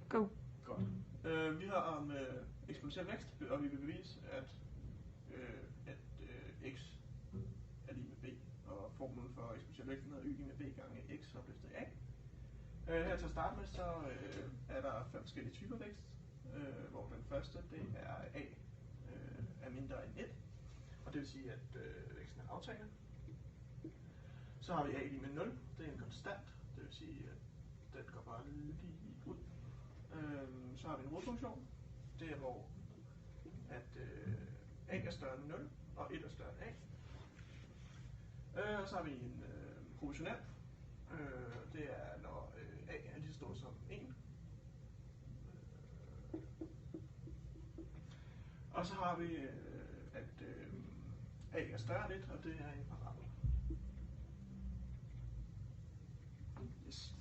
Go. Godt. Vi har om eksponentiel vækst, og vi vil bevise, at x er lige med b, og formlen for eksponentiel vækst hedder y lige med b gange x opløftet a. Her til at starte med, så er der 5 forskellige typer vækst, hvor den første, det er a er mindre end 1, og det vil sige, at væksten er aftagende. Så har vi a lige med 0, det er en konstant, det vil sige, at den går bare lige ud. Så har vi en rodfunktion, det er hvor at a er større end 0, og 1 er større end a. Og så har vi en proportional, det er når a er lige så stor som 1. Og så har vi at a er større end 1, og det er en parabol. Yes.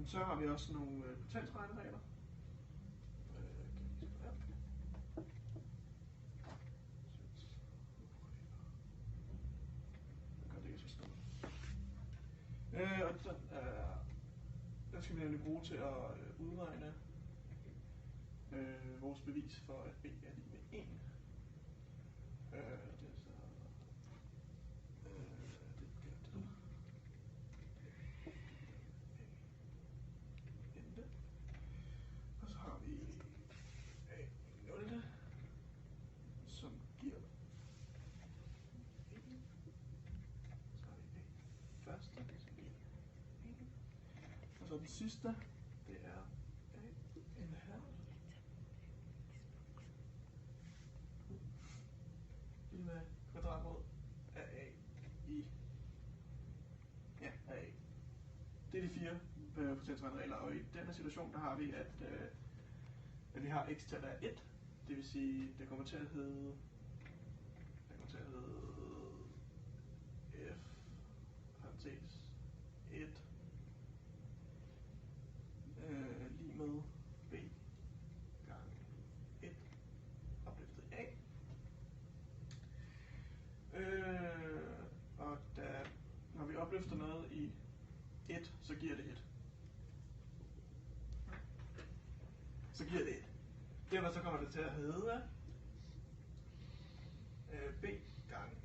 Så har vi også nogle potensregneregler. Og den skal vi nemlig bruge til at udregne vores bevis for, at b er lige med 1. Det er så og så har vi a 0, som giver 1. Så har vi a første, som giver 1. Og så den sidste, det er a en halv. Lige med kvadratrod af a i a. Det er de 4 potensregneregler, og i denne situation der har vi, at vi har x til at være 1, det vil sige, det kommer til at hedde f parentes 1 lige med b gange 1 opløftet a. Og når vi opløfter noget i 1, så giver det 1. Så giver det 1. Derfor så kommer det til at hedde b gange